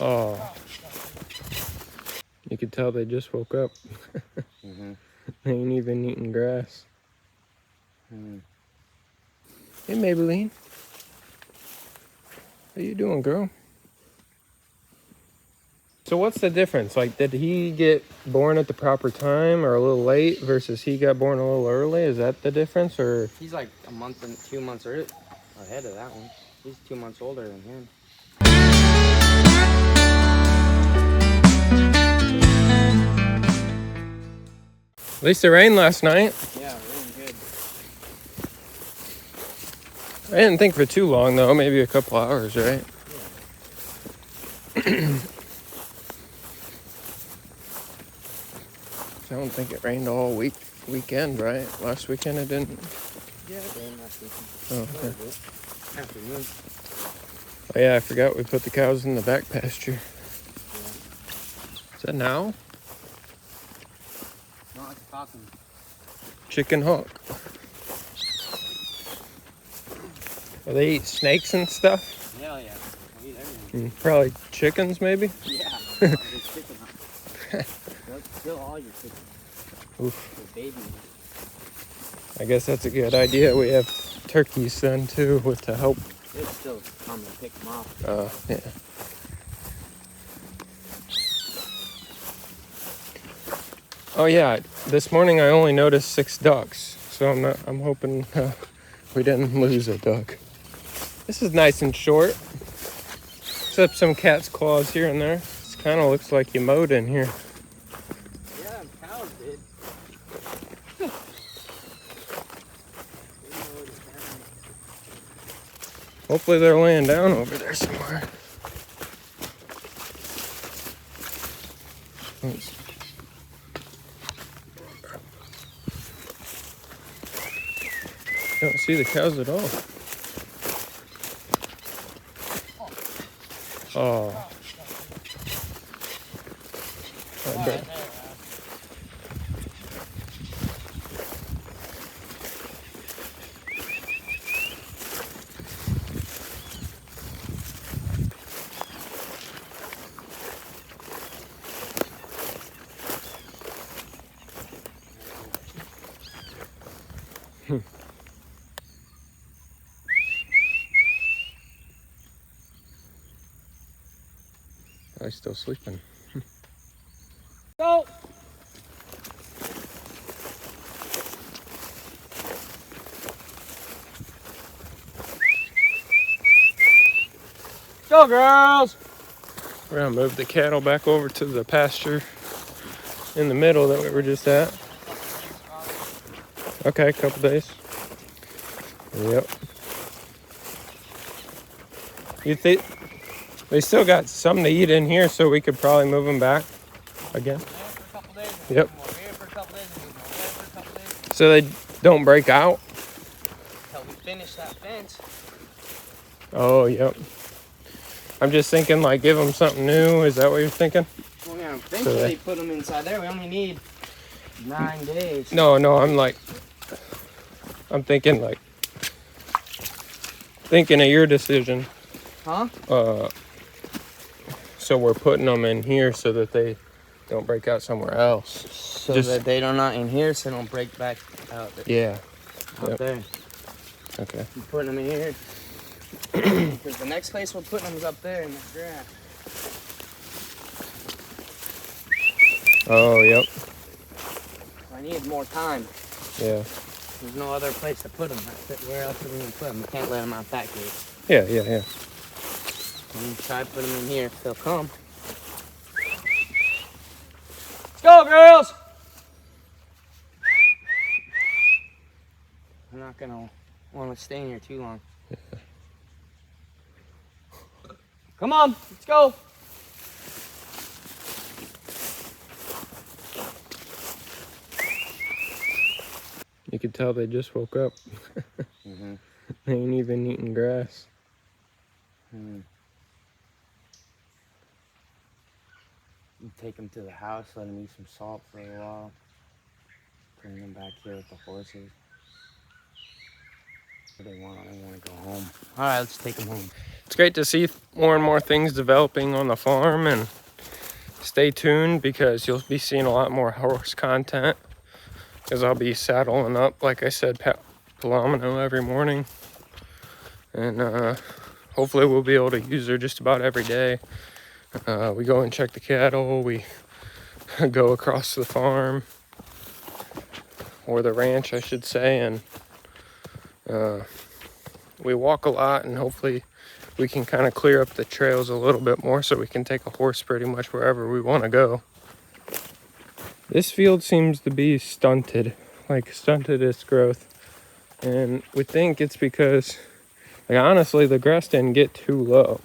Oh. You could tell they just woke up. They ain't even eating grass. Hey, Maybelline. How you doing, girl? So what's the difference? Like, did he get born at the proper time or a little late versus he got born a little early? Is that the difference, or? He's like a month and 2 months ahead of that one. He's 2 months older than him. At least it rained last night. Yeah, really good. I didn't think for too long, though. Maybe a couple hours, right? Yeah. I don't think it rained all weekend, right? Last weekend it didn't? Yeah, it rained last weekend. Oh, okay. Afternoon. Oh, yeah, I forgot we put the cows in the back pasture. Yeah. Is that now? Not like a falcon. Chicken hawk. Well, they eat snakes and stuff? Hell yeah. They eat everything. Probably chickens, maybe? Yeah. Chicken hunt. They'll kill all your chickens. Oof. The babies. I guess that's a good idea. We have turkeys then, too, to help. They'll still come and pick them off. Yeah. Oh yeah, this morning I only noticed 6 ducks, so I'm hoping we didn't lose a duck. This is nice and short, except some cat's claws here and there. This kind of looks like you mowed in here. Yeah, cows did. Hopefully they're laying down over there somewhere. Don't see the cows at all. Oh. I bet. Probably still sleeping. Go! Go, girls! We're gonna move the cattle back over to the pasture in the middle that we were just at. Okay, a couple days. Yep. You think they still got something to eat in here, so we could probably move them back again? For a couple days. Yep. Here for a couple days. For a couple days. So they don't break out? Until we finish that fence. Oh, yep. I'm just thinking, like, give them something new. Is that what you're thinking? Well, yeah, eventually put them inside there. We only need 9 days. No, I'm thinking, like, thinking of your decision. Huh? So we're putting them in here so that they don't break out somewhere else. So that they are not in here, so they don't break back out. Yeah. Out there. Okay. We're putting them in here. Because the next place we're putting them is up there in the grass. Oh, yep. I need more time. Yeah. There's no other place to put them. Where else are we going to put them? We can't let them out that gate. Yeah. When you try to put them in here, they'll come. Let's go, girls! I'm not going to want to stay in here too long. Yeah. Come on, let's go. You could tell they just woke up. They ain't even eating grass. Take them to the house, let them eat some salt for a while. Bring them back here with the horses. They want to go home. All right, let's take them home. It's great to see more and more things developing on the farm, and stay tuned because you'll be seeing a lot more horse content because I'll be saddling up, like I said, Palomino every morning. And hopefully we'll be able to use her just about every day. We go and check the cattle, we go across the farm, or the ranch I should say, and we walk a lot, and hopefully we can kind of clear up the trails a little bit more so we can take a horse pretty much wherever we want to go. This field seems to be stunted its growth, and we think it's because, like, honestly, the grass didn't get too low,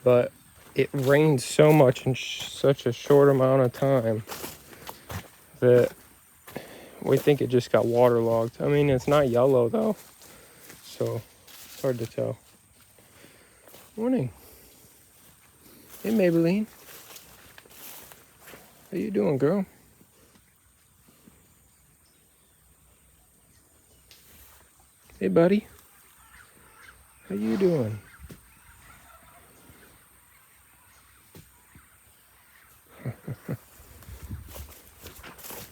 but it rained so much in such a short amount of time that we think it just got waterlogged. I mean, it's not yellow though, so it's hard to tell. Morning. Hey, Maybelline. How you doing, girl? Hey, buddy. How you doing?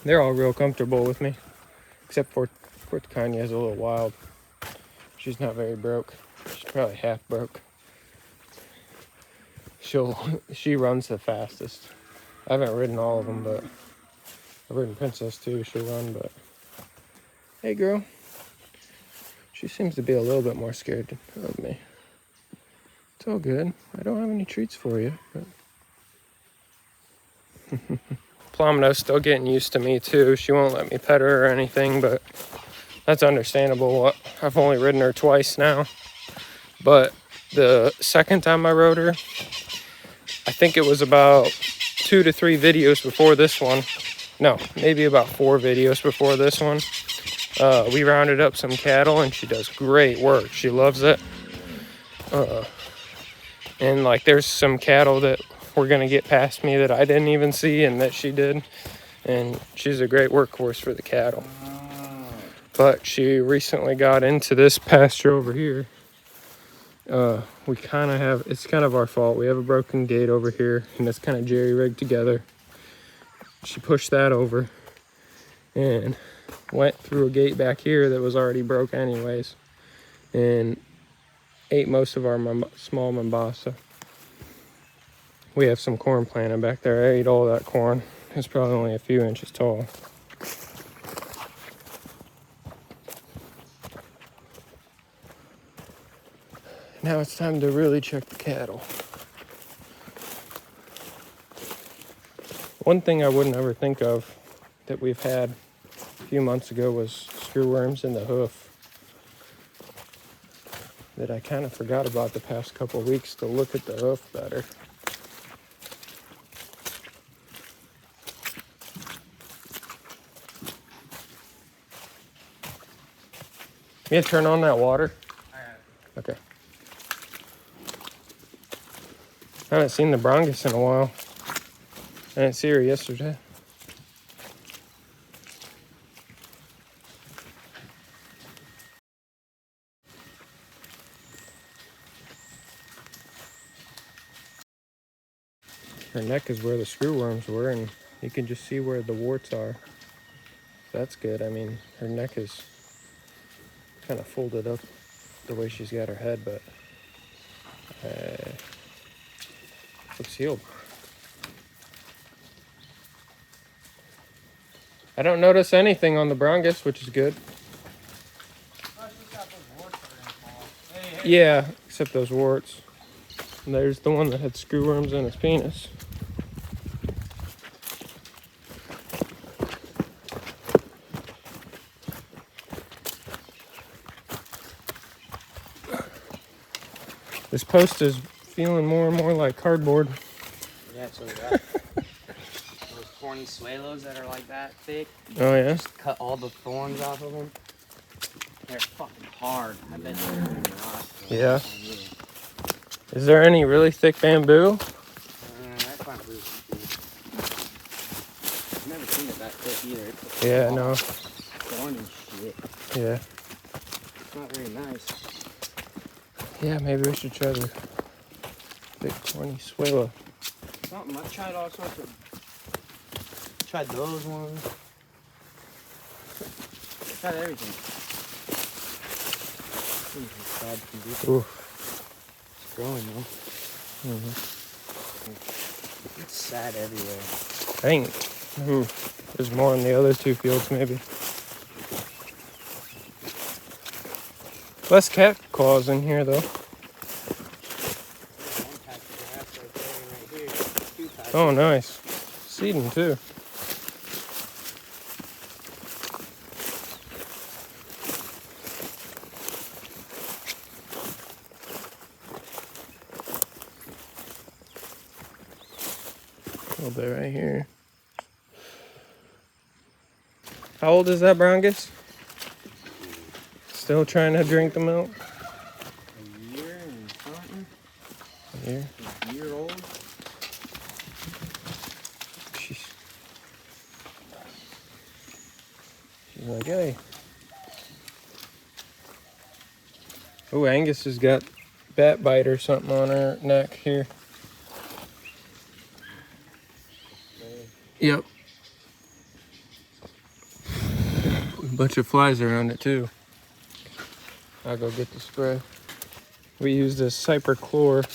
They're all real comfortable with me, except for Tanya is a little wild. She's not very broke. She's probably half broke. She runs the fastest. I haven't ridden all of them, but I've ridden Princess too. She'll run, but hey, girl. She seems to be a little bit more scared of me. It's all good. I don't have any treats for you, but Palomino's still getting used to me too. She won't let me pet her or anything, but that's understandable. I've only ridden her twice now, but the second time I rode her, I think it was about 2 to 3 videos before this one. No, maybe about 4 videos before this one. We rounded up some cattle, and she does great work. She loves it. And like, there's some cattle that were gonna get past me that I didn't even see, and that she did. And she's a great workhorse for the cattle. But she recently got into this pasture over here. We kind of have, it's kind of our fault. We have a broken gate over here, and it's kind of jerry-rigged together. She pushed that over and went through a gate back here that was already broke anyways, and ate most of our small Mombasa. We have some corn planted back there. I ate all that corn. It's probably only a few inches tall. Now it's time to really check the cattle. One thing I wouldn't ever think of that we've had a few months ago was screwworms in the hoof. That I kind of forgot about the past couple of weeks to look at the hoof better. You turn on that water? Okay. I haven't seen the brongus in a while. I didn't see her yesterday. Her neck is where the screwworms were, and you can just see where the warts are. That's good. I mean, her neck is kind of folded up the way she's got her head, but looks healed. I don't notice anything on the brongus, which is good. Yeah, except those warts. And there's the one that had screwworms in his penis. This post is feeling more and more like cardboard. Yeah, so that. Those corny suelos that are like that thick. Oh yeah? Just cut all the thorns off of them. They're fucking hard. I bet they're not. Yeah. Is there any really thick bamboo? That bamboo's good. I've never seen it that thick either. Yeah, no. Thorn and shit. Yeah. Not very nice. Yeah, maybe we should try the big corny suela. Something. I tried all sorts of. Tried those ones. Tried everything. Ooh. It's growing though. Mm-hmm. It's sad everywhere. Dang. There's more in the other two fields, maybe. Less cat claws in here, though. Oh, nice. Seeding, too. A little bit right here. How old is that brongus? Still trying to drink the milk? A year and something. A year? A year old. She's like, hey. Oh, Angus has got bat bite or something on her neck here. Yep. A bunch of flies around it too. I'll go get the spray. We use this cyperchlor.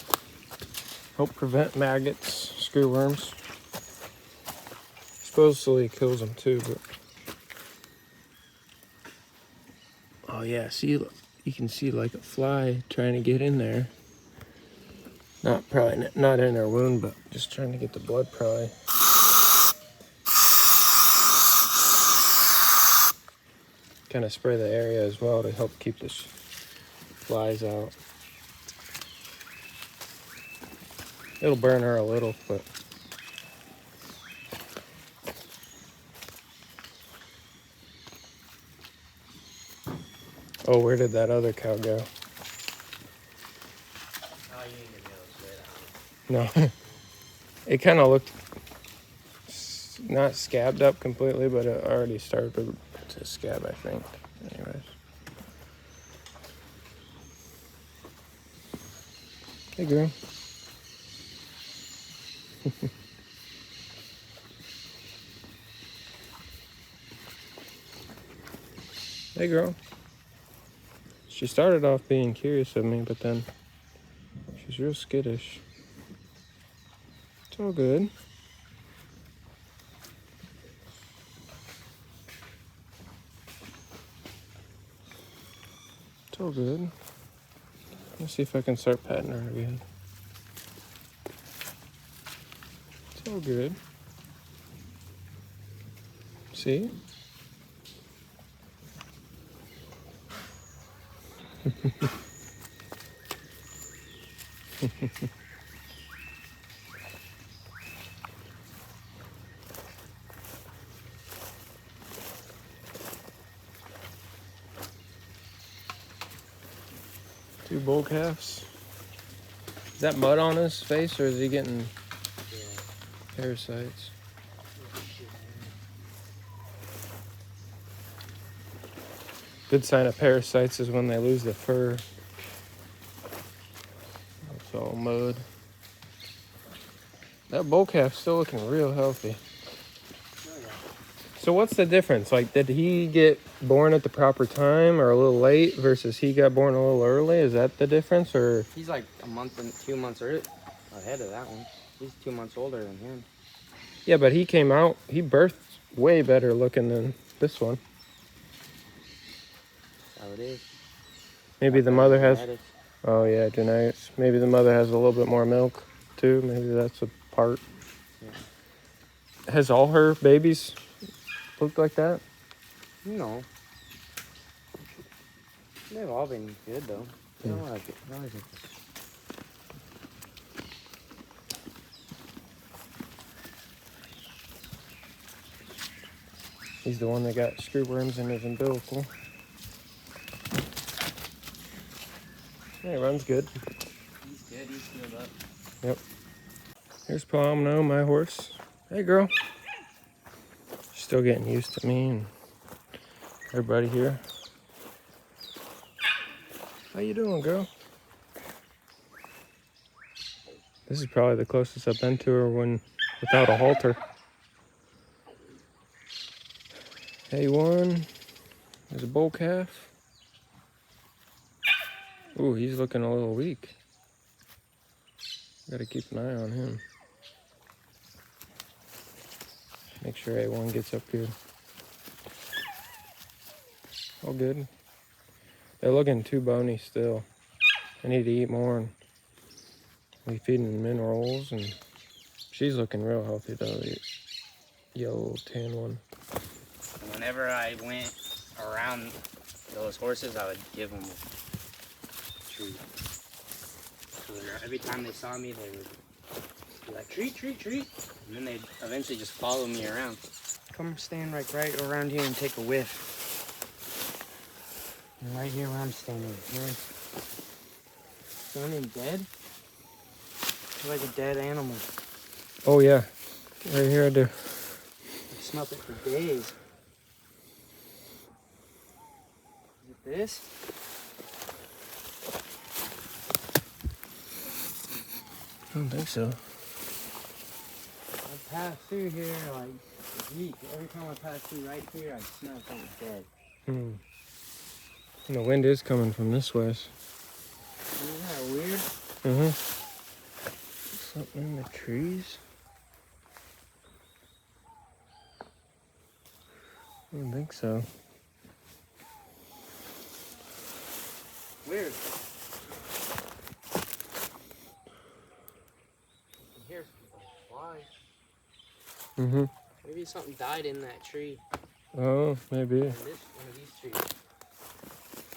Help prevent maggots, screwworms. Supposedly kills them too, but. Oh yeah, see, you can see like a fly trying to get in there. Probably not in her wound, but just trying to get the blood probably. Kind of spray the area as well to help keep the flies out. It'll burn her a little, but. Oh, where did that other cow go? Oh, you ain't gonna be able to spray that one. No. It kind of looked not scabbed up completely, but it already started to scab, I think. Anyways. Hey, girl. Hey, girl. She started off being curious of me, but then she's real skittish. It's all good. It's all good. Let's see if I can start petting her again. It's all good. See? Two bull calves. Is that mud on his face, or is he getting parasites? Good sign of parasites is when they lose the fur. It's all mud. That bull calf's still looking real healthy. So what's the difference? Like, did he get born at the proper time or a little late versus he got born a little early? Is that the difference, or? He's like a month and 2 months ahead of that one. He's 2 months older than him. Yeah, but he birthed way better looking than this one. That's how it is. Maybe the mother has, Genetics. oh yeah, genetics. Maybe the mother has a little bit more milk too. Maybe that's a part. Yeah. Has all her babies looked like that? No. They've all been good though. Yeah. I like it. I like it. He's the one that got screwworms in his umbilical. Yeah, he runs good. He's good. He's healed up. Yep. Here's Palomino, my horse. Hey, girl. She's still getting used to me and everybody here. How you doing, girl? This is probably the closest I've been to her when without a halter. A1. There's a bull calf. Ooh, he's looking a little weak. Gotta keep an eye on him. Make sure A1 gets up here. All good. They're looking too bony still. I need to eat more and we feed them minerals, and she's looking real healthy though, the yellow tan one. Whenever I went around those horses, I would give them a treat. So every time they saw me, they would be like, treat, treat, treat. And then they'd eventually just follow me around. Come stand right around here and take a whiff. And right here where I'm standing. Standing dead? It's like a dead animal. Oh yeah, right here I do. I've smelled it for days. Is it this? I don't think so. I pass through here like a week. Every time I pass through right here, I smell something dead. Hmm. And the wind is coming from this way. Isn't that weird? Mm-hmm. Something in the trees? I don't think so. Weird. Here's flies. Mm-hmm. Maybe something died in that tree. Oh, maybe. One of these trees.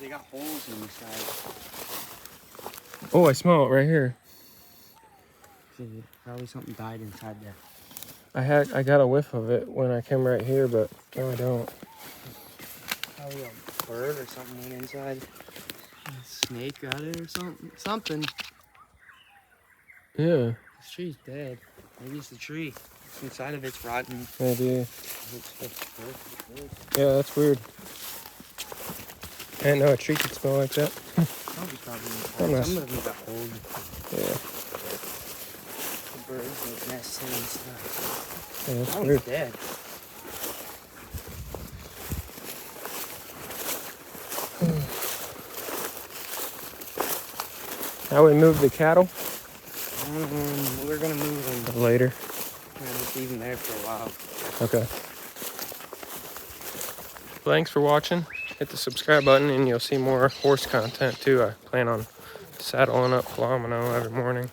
They got holes in the side. Oh, I smell it right here. Probably something died inside there. I got a whiff of it when I came right here, but no, I don't. Probably a bird or something went inside. A snake got it or something. Something. Yeah, This tree's dead. Maybe it's the tree. Inside of it's rotten. maybe. Yeah, that's weird. I didn't know a tree could smell like that. Probably Oh, nice. some of them got holes. Yeah, The birds like nesting and stuff. yeah, that's That weird. one's dead. How we move the cattle? We're gonna move them. Later. We're gonna just leave them there for a while. Okay. Thanks for watching. Hit the subscribe button and you'll see more horse content too. I plan on saddling up Philomeno every morning.